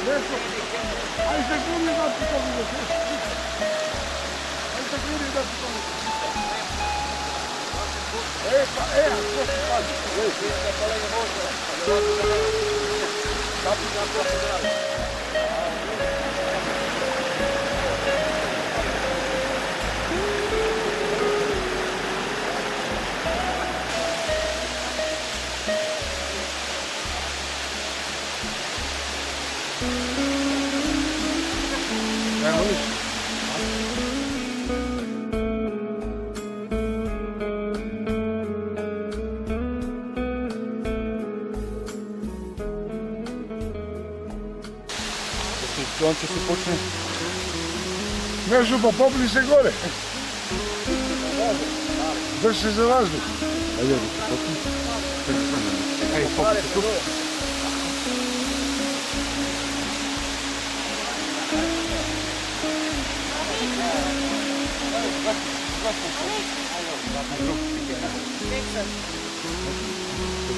Nešto. Aj se kuri da ti to vidiš. Aj se kuri da ti to vidiš. Pa, a što ti kaži? Ne, kolega može. Kapi na to se radi. Evo ništa. On će se počne. Ne župa, popli se gore. Drži se za vazduh. Ajde, popli. Ajde, popli se tu.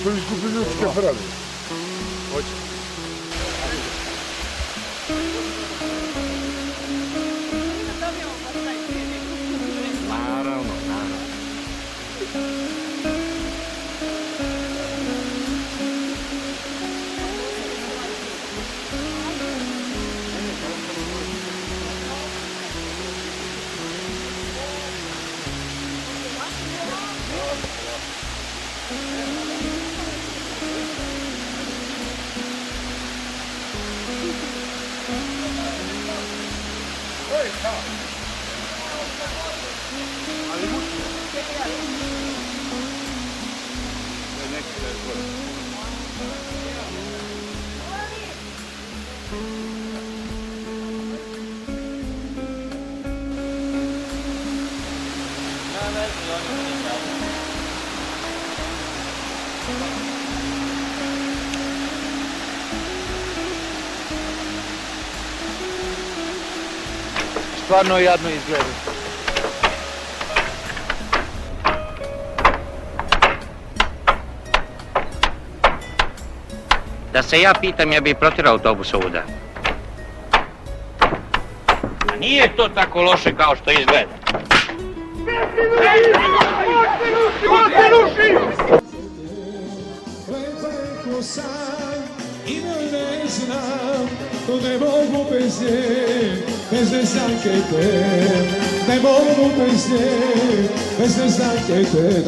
Prvi skupi ljudske prave. Hoće. Naravno. Ali mučno. Stvarno jadno izgleda. Da se ja pitam, ja bih protjerao autobus ovuda. A nije to tako loše kao što izgleda. Lepo sam i ne znam, ne mogu bez nje, bez neznanke te. Ne mogu bez nje, bez neznanke te.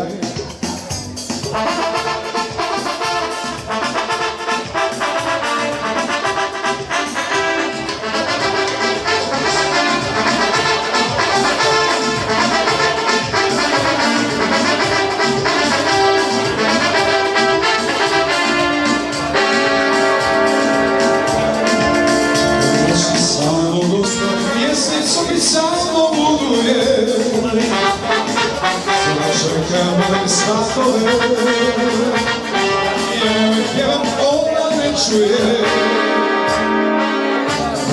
Samo buduje, čeka moje svatove, jer pjevam ona ne čuje,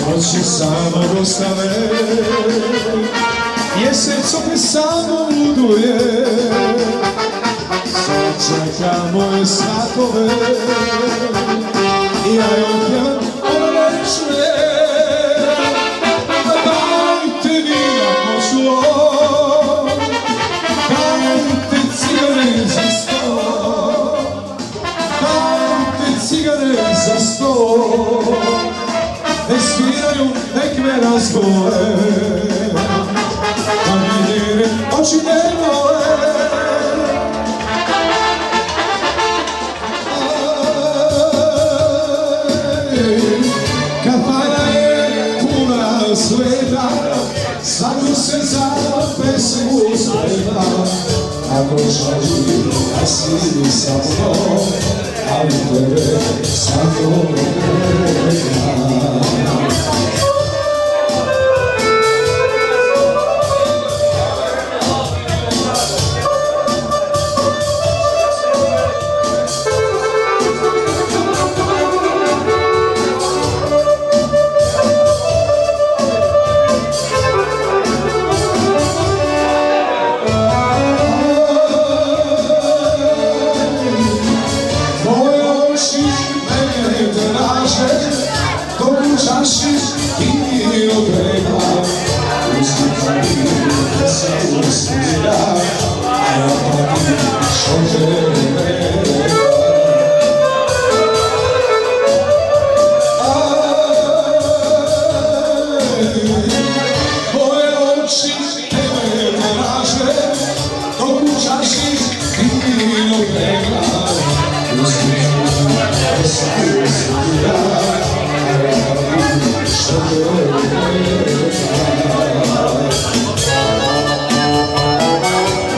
noći samo dostave, mjesec opet samo buduje, čeka moje svatove, ja joj pjevam ona ne čuje. Cigare za sto, nek sviraju, nek me razbore, da mi njene oči njegove. Kafana je puna sveta, zato se za pesmu sveta. Ako žali da si sa mnom, ali tebe samo nema. Tvoje oči mene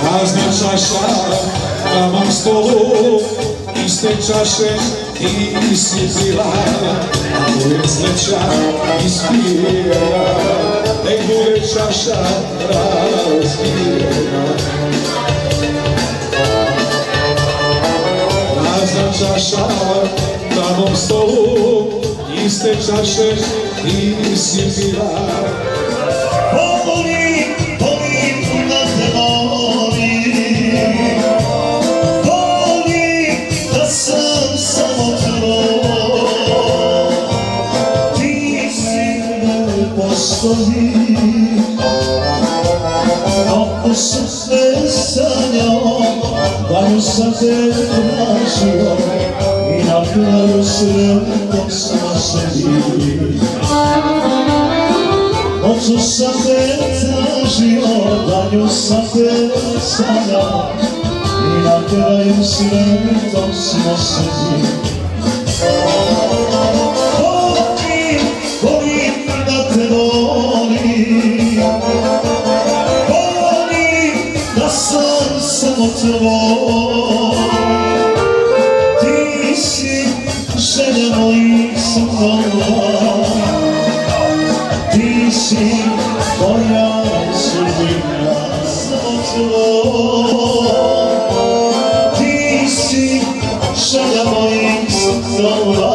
Prazna čaša na mom stolu, iste čaše ti si pila, ako je sreća ispijena, nek bude čaša razbijena. Prazna čaša na mom stolu, iste čaše ti si pila. Ako sam sve sanjao, danju sam te tražio i na kraju sretom sam sebi. Noću sam te tražio, danju sam te sanjao i na kraju sretom sam sebi. Volim da te volim, da sam samo tvoj, ti si želja mojih snova, ti si moja sudbina, samo tvoj, ti si želja mojih snova.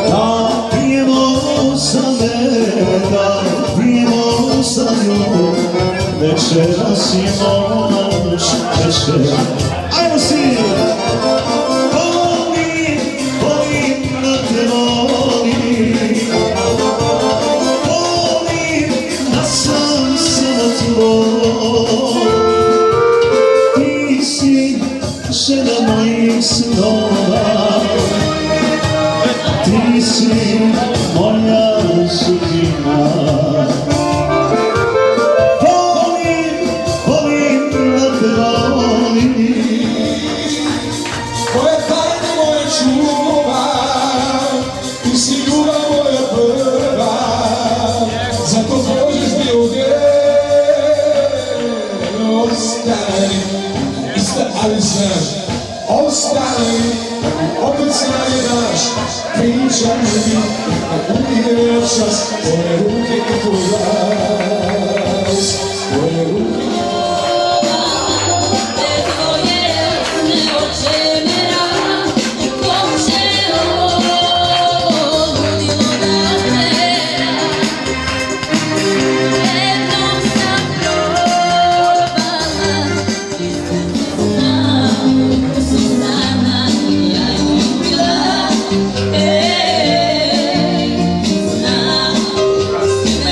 Da pijemo za mene, pijemo za nju, večeras imamo noć večer. Ajmo svi! Volim, volim da te volim, volim da sam samo tvoj, ti si želja mojih snova, ti si moja sudbina. Volim, volim da te volim, Tvoje tajne moje čuvam, ti si ljubav moja prva, zato Bože s ljudje ostani, ali znaš, ostani, opet snage daš, pričaj mi, a uvijek čas, tvoje ruke i tvoj glas, tvoje ruke.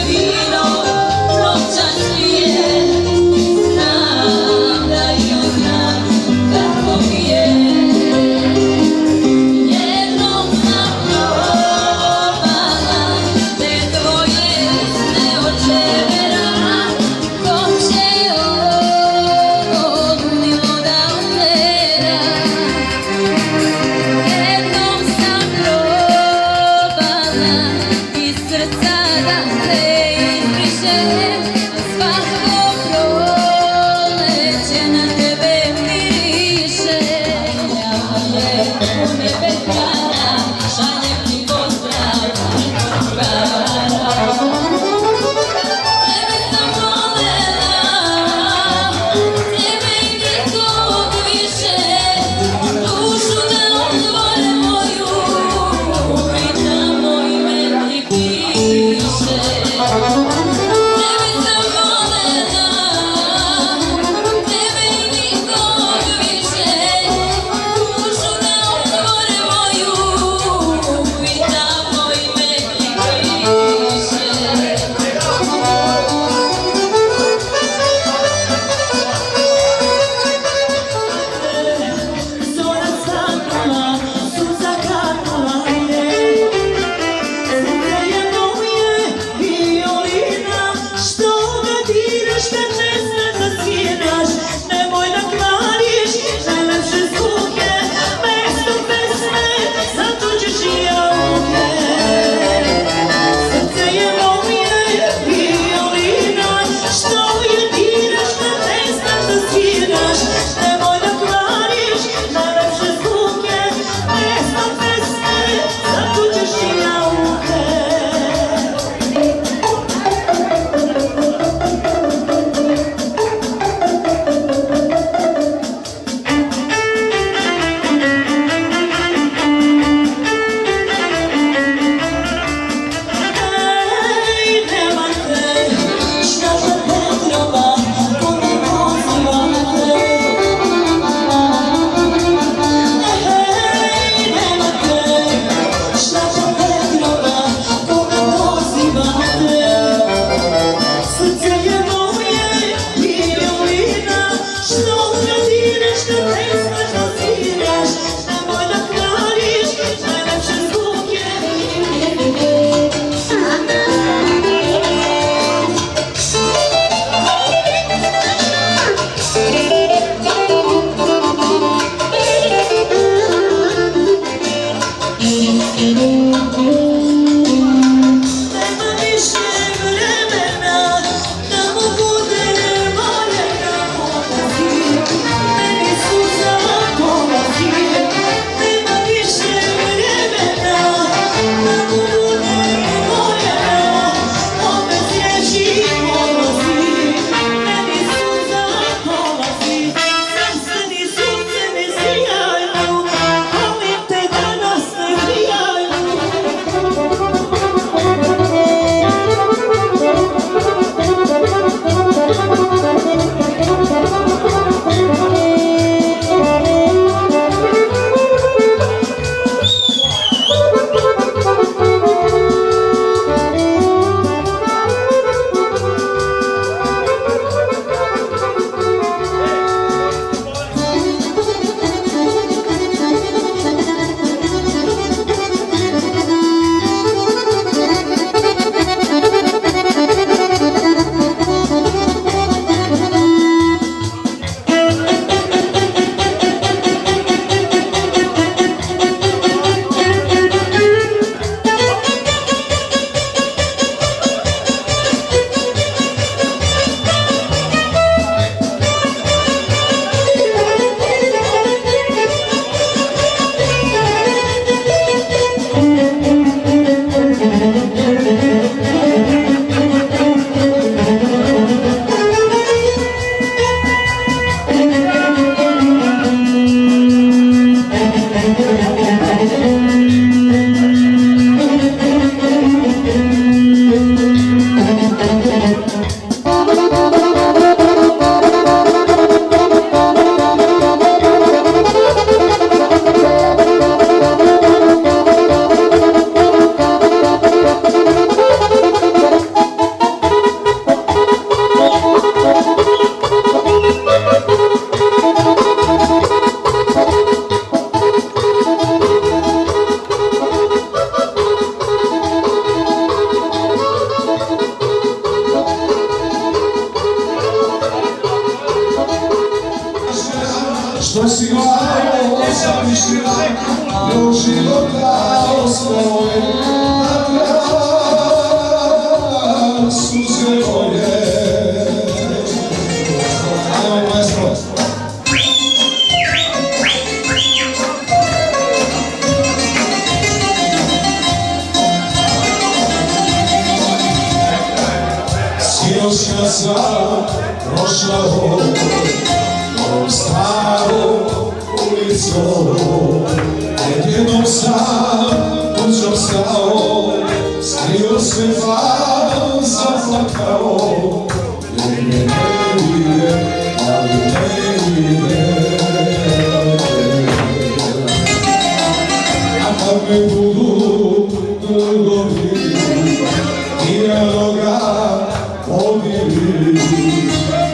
Vino, noćas nije što si glavo zamišljila, još života ostaje na kraju suze moje. Ajmo, maestro. Sinoćna sam prošla ovom starom ulicom, jednom sam kućom stao, skrio se van, zaplakao, jer me ne vide, ali ne vide. A kad me budu trgovi tiranoga pobili,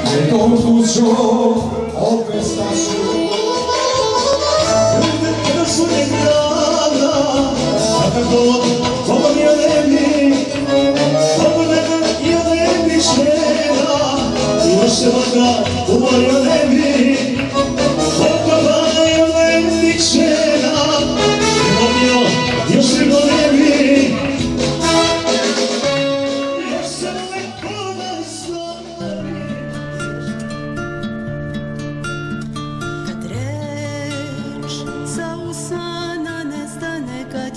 nekom kućom opet stašu. Kada su nekada, kada god govorio ne bi, govorio ne bi žena, još se vaka umorio ne bi, govorio ne bi žena, govorio još se go ne bi.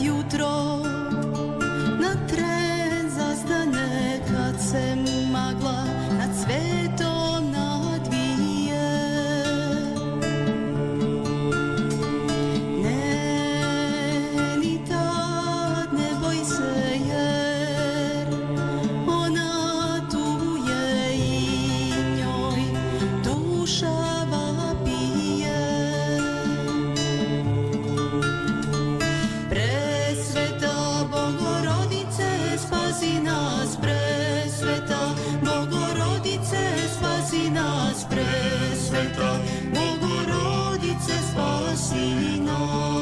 Jutro na tren zastane kad se magla nad svetom nadvije. Ne, ni tad ne boj se jer ona tu je i njoj duša vapije. Presveta Bogorodice, spasi nas, presveta Bogorodice, spasi nas, presveta Bogorodice, spasi nas.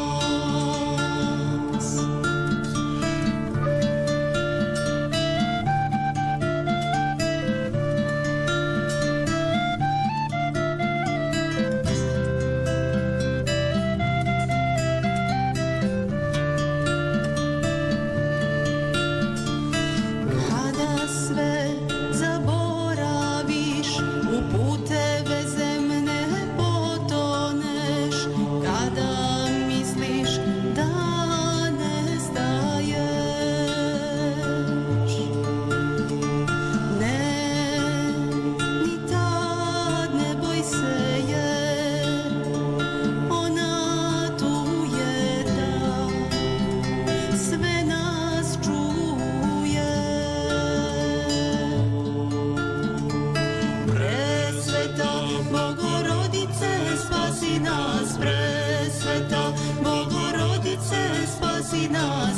Bogorodice, spasi nas,